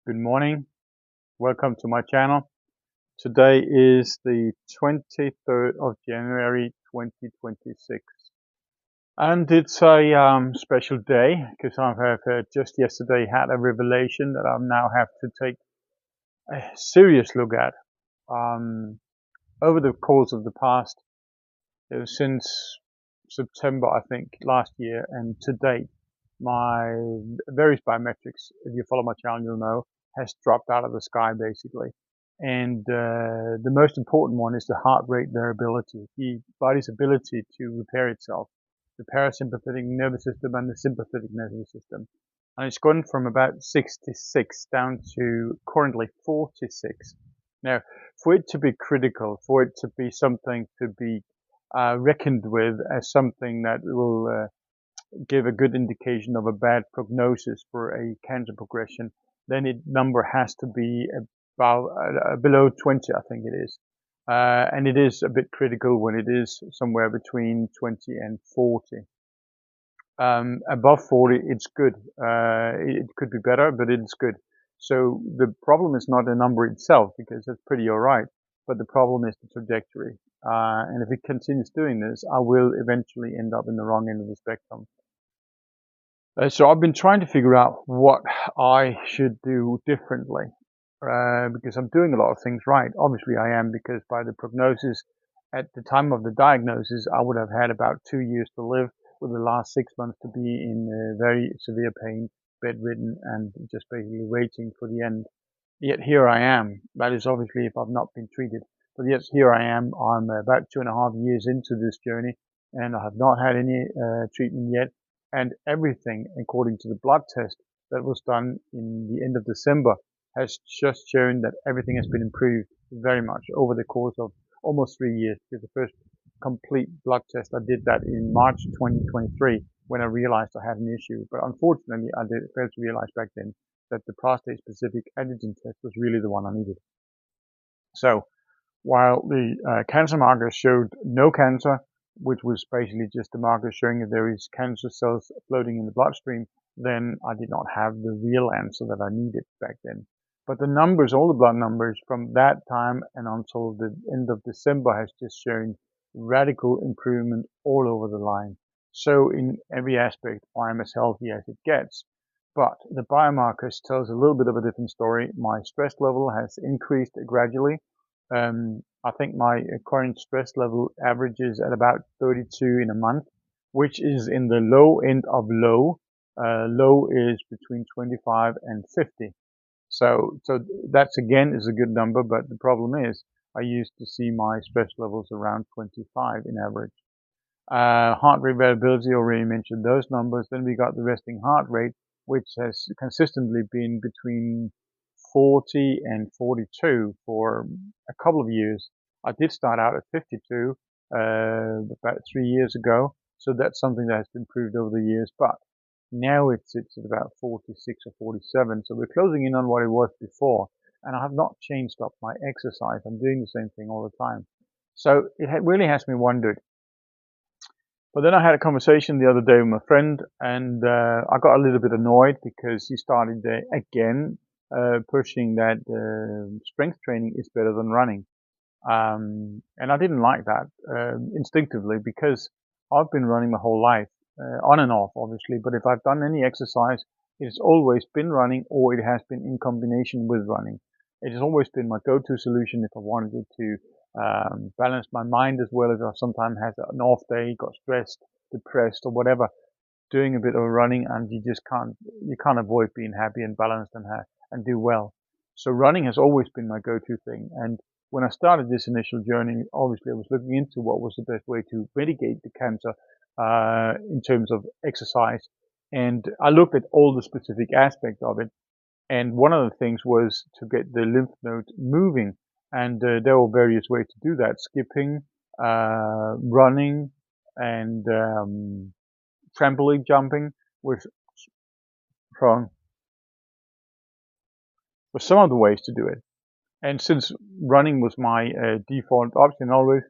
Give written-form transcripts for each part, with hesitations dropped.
Good morning. Welcome to my channel. Today is the 23rd of January 2026. And it's a special day because I have just yesterday had a revelation that I now have to take a serious look at. Over the course of the past, since September, I think, last year and to date, my various biometrics, if you follow my channel, you'll know, has dropped out of the sky basically. And the most important one is the heart rate variability, the body's ability to repair itself, the parasympathetic nervous system and the sympathetic nervous system. And it's gone from about 66 down to currently 46. Now, for it to be critical, for it to be something to be reckoned with as something that will give a good indication of a bad prognosis for a cancer progression, then it number has to be about below 20, I think it is. And it is a bit critical when it is somewhere between 20 and 40. Above 40, it's good. It could be better, but it's good. So the problem is not the number itself, because that's pretty all right, but the problem is the trajectory. And if it continues doing this, I will eventually end up in the wrong end of the spectrum. So I've been trying to figure out what I should do differently, because I'm doing a lot of things right. Obviously I am, because by the prognosis at the time of the diagnosis, I would have had about 2 years to live, with the last 6 months to be in very severe pain, bedridden, and just basically waiting for the end. Yet here I am. That is obviously if I've not been treated. But yes, here I am. I'm about 2.5 years into this journey, and I have not had any treatment yet. And everything, according to the blood test that was done in the end of December, has just shown that everything has been improved very much over the course of almost 3 years. Because the first complete blood test, I did that in March 2023 when I realized I had an issue. But unfortunately, I failed to realize back then that the prostate-specific antigen test was really the one I needed. So while the cancer markers showed no cancer, which was basically just a marker showing that there is cancer cells floating in the bloodstream, then I did not have the real answer that I needed back then. But the numbers, all the blood numbers from that time and until the end of December, has just shown radical improvement all over the line. So in every aspect, I'm as healthy as it gets. But the biomarkers tells a little bit of a different story. My stress level has increased gradually. I think my current stress level averages at about 32 in a month, which is in the low end of low. Low is between 25 and 50. So that's again is a good number, but the problem is I used to see my stress levels around 25 in average. Heart rate variability, already mentioned those numbers. Then we got the resting heart rate, which has consistently been between 40 and 42 for a couple of years. I did start out at 52 about 3 years ago, so that's something that has improved over the years. But now it's at about 46 or 47, so we're closing in on what it was before. And I have not changed up my exercise. I'm doing the same thing all the time. So it really has me wondered. But then I had a conversation the other day with my friend, and I got a little bit annoyed because he started again pushing that strength training is better than running. And I didn't like that instinctively, because I've been running my whole life, on and off, obviously. But if I've done any exercise, it's always been running, or it has been in combination with running. It has always been my go-to solution if I wanted to balance my mind, as well as I sometimes had an off day, got stressed, depressed, or whatever. Doing a bit of running, and you can't avoid being happy and balanced and do well. So running has always been my go-to thing. And when I started this initial journey, obviously I was looking into what was the best way to mitigate the cancer in terms of exercise. And I looked at all the specific aspects of it. And one of the things was to get the lymph nodes moving. And there were various ways to do that: skipping, running, and trampoline jumping was from some of the ways to do it. And since running was my default option always,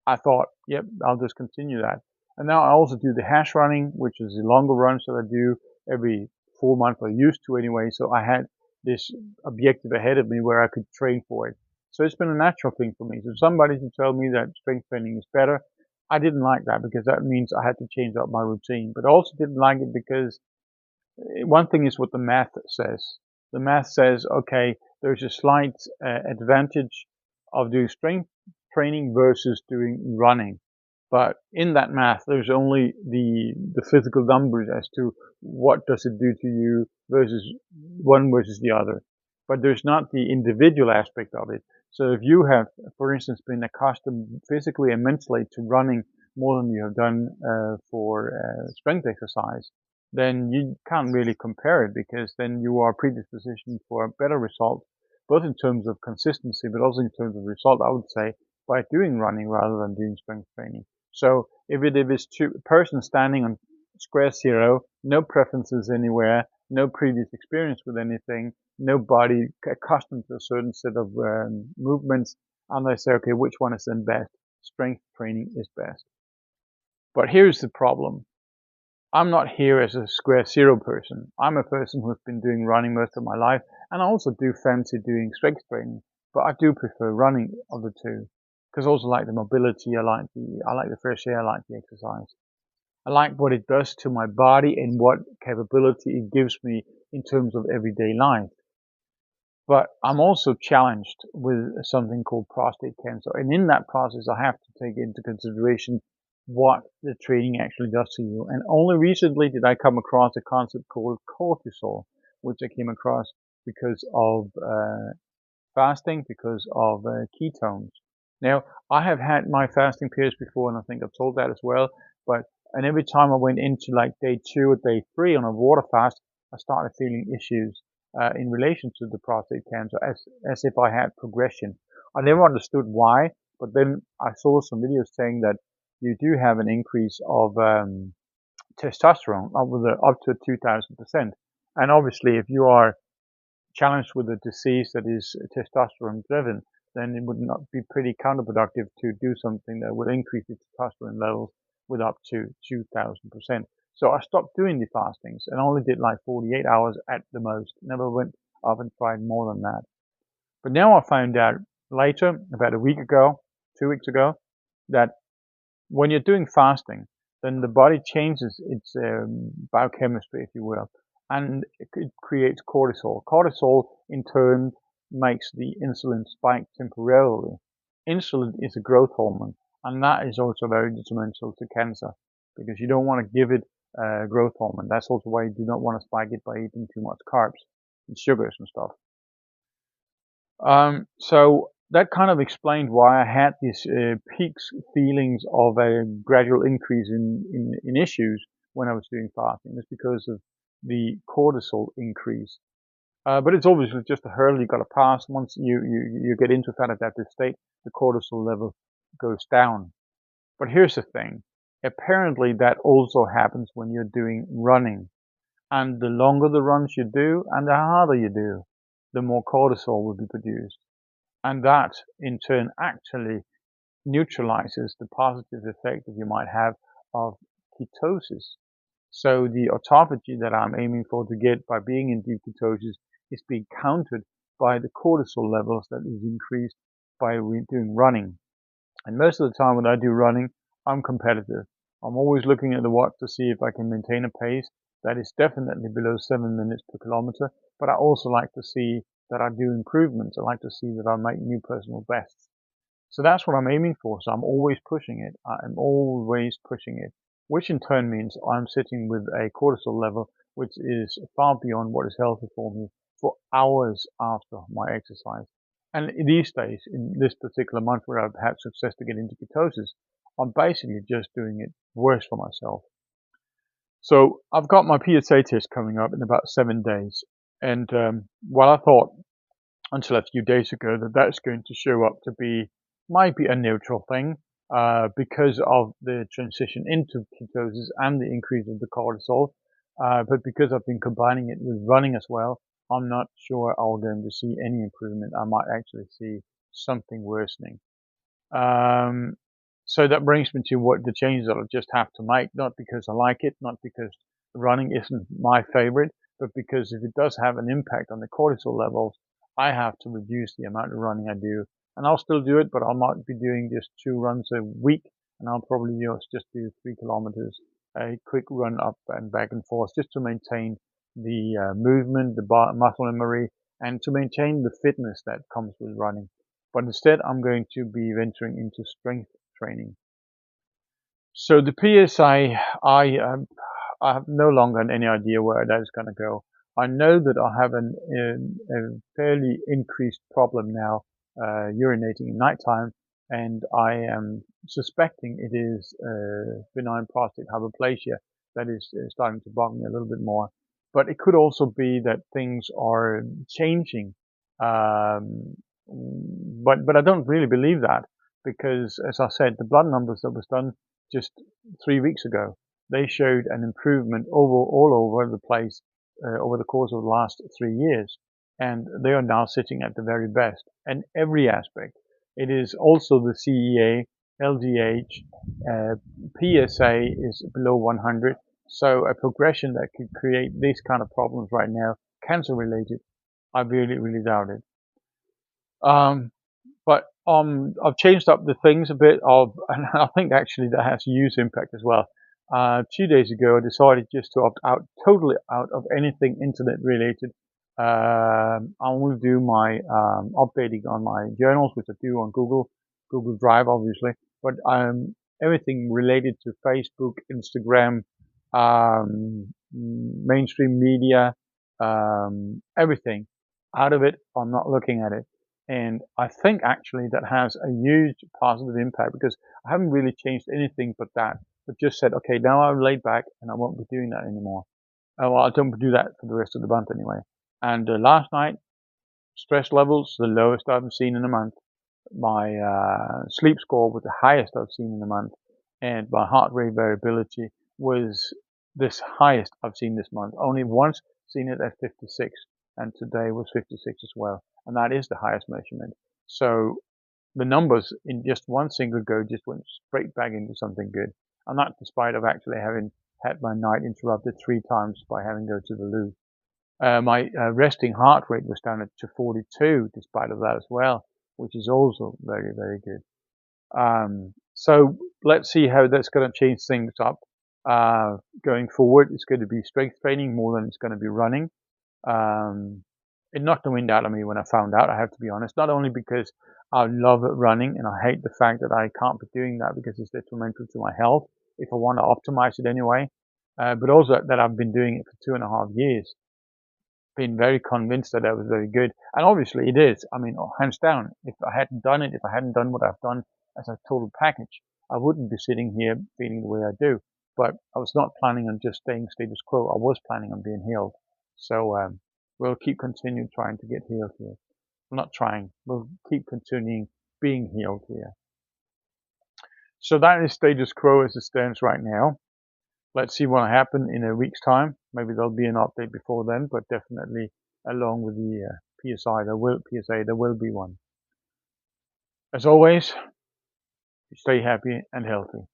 I thought, yep, I'll just continue that. And now I also do the hash running, which is the longer runs that I do every 4 months, I used to anyway. So I had this objective ahead of me where I could train for it. So it's been a natural thing for me. So somebody to tell me that strength training is better, I didn't like that because that means I had to change up my routine. But I also didn't like it because one thing is what the math says. The math says, okay, there's a slight advantage of doing strength training versus doing running. But in that math, there's only the physical numbers as to what does it do to you versus one versus the other. But there's not the individual aspect of it. So if you have, for instance, been accustomed physically and mentally to running more than you have done for strength exercise, then you can't really compare it because then you are predispositioned for a better result, both in terms of consistency, but also in terms of result, I would say, by doing running rather than doing strength training. So if it is two person standing on square zero, no preferences anywhere, no previous experience with anything, no body accustomed to a certain set of movements, and they say, okay, which one is then best? Strength training is best. But here's the problem. I'm not here as a square zero person. I'm a person who's been doing running most of my life, and I also do fancy doing strength training, but I do prefer running of the two. Because I also like the mobility, I like the fresh air, I like the exercise. I like what it does to my body and what capability it gives me in terms of everyday life. But I'm also challenged with something called prostate cancer. And in that process, I have to take into consideration what the training actually does to you. And only recently did I come across a concept called cortisol, which I came across because of fasting, because of ketones. Now, I have had my fasting periods before, and I think I've told that as well. And every time I went into like day 2 or day 3 on a water fast, I started feeling issues in relation to the prostate cancer, as if I had progression. I never understood why, but then I saw some videos saying that you do have an increase of testosterone up to 2,000%. And obviously, if you are challenged with a disease that is testosterone driven, then it would not be pretty counterproductive to do something that would increase the testosterone levels with up to 2,000%. So I stopped doing the fastings and only did like 48 hours at the most. Never went up and tried more than that. But now I found out later, about a week ago, 2 weeks ago, that when you're doing fasting, then the body changes its biochemistry, if you will, and it creates cortisol. Cortisol, in turn, makes the insulin spike temporarily. Insulin is a growth hormone, and that is also very detrimental to cancer because you don't want to give it growth hormone. That's also why you do not want to spike it by eating too much carbs and sugars and stuff. So that kind of explained why I had these peaks feelings of a gradual increase in issues when I was doing fasting. It's because of the cortisol increase. But it's obviously just a hurdle you got to pass. Once you get into fat adaptive state, the cortisol level goes down. But here's the thing. Apparently that also happens when you're doing running. And the longer the runs you do and the harder you do, the more cortisol will be produced. And that, in turn, actually neutralizes the positive effect that you might have of ketosis. So the autophagy that I'm aiming for to get by being in deep ketosis is being countered by the cortisol levels that is increased by doing running. And most of the time when I do running, I'm competitive. I'm always looking at the watch to see if I can maintain a pace that is definitely below 7 minutes per kilometer, but I also like to see that I do improvements. I like to see that I make new personal bests. So that's what I'm aiming for. So I'm always pushing it. I'm always pushing it, which in turn means I'm sitting with a cortisol level which is far beyond what is healthy for me for hours after my exercise. And these days, in this particular month where I've had success to get into ketosis, I'm basically just doing it worse for myself. So I've got my PSA test coming up in about 7 days. And while I thought until a few days ago that that's going to show up to be might be a neutral thing because of the transition into ketosis and the increase of the cortisol, but because I've been combining it with running as well, I'm not sure I'm going to see any improvement. I might actually see something worsening. So that brings me to what the changes that I just have to make, not because I like it, not because running isn't my favorite, but because if it does have an impact on the cortisol levels, I have to reduce the amount of running I do. And I'll still do it, but I might be doing just 2 runs a week, and I'll probably just do 3 kilometers, a quick run up and back and forth, just to maintain the movement, the muscle memory, and to maintain the fitness that comes with running. But instead, I'm going to be venturing into strength training. So the PSI, I have no longer any idea where that is going to go. I know that I have a fairly increased problem now urinating at nighttime, and I am suspecting it is benign prostate hyperplasia that is starting to bug me a little bit more. But it could also be that things are changing. But I don't really believe that, because, as I said, the blood numbers that was done just 3 weeks ago, they showed an improvement all over the place over the course of the last 3 years. And they are now sitting at the very best in every aspect. It is also the CEA, LDH, PSA is below 100. So a progression that could create these kind of problems right now, cancer related, I really, really doubt it. But I've changed up the things a bit, and I think actually that has a huge impact as well. 2 days ago, I decided just to opt out, totally out of anything internet related. I will do my updating on my journals, which I do on Google Drive, obviously. But everything related to Facebook, Instagram, mainstream media, everything out of it. I'm not looking at it. And I think actually that has a huge positive impact, because I haven't really changed anything but that. But just said, okay, now I'm laid back and I won't be doing that anymore. Well, I don't do that for the rest of the month anyway. And last night, stress levels, the lowest I've seen in a month. My sleep score was the highest I've seen in a month. And my heart rate variability was this highest I've seen this month. Only once seen it at 56, and today was 56 as well. And that is the highest measurement. So the numbers in just one single go just went straight back into something good. And that despite of actually having had my night interrupted 3 times by having to go to the loo. My resting heart rate was down to 42 despite of that as well, which is also very, very good. So let's see how that's going to change things up going forward. It's going to be strength training more than it's going to be running. It knocked the wind out of me when I found out, I have to be honest, not only because I love running and I hate the fact that I can't be doing that because it's detrimental to my health if I want to optimize it anyway, but also that I've been doing it for 2.5 years, been very convinced that was very good. And obviously it is. I mean, hands down, if I hadn't done it, if I hadn't done what I've done as a total package, I wouldn't be sitting here feeling the way I do. But I was not planning on just staying status quo. I was planning on being healed. So we'll keep continuing trying to get healed here. I'm not trying. We'll keep continuing being healed here. So that is status quo as it stands right now. Let's see what will happen in a week's time. Maybe there'll be an update before then, but definitely along with the PSA, there will be one. As always, stay happy and healthy.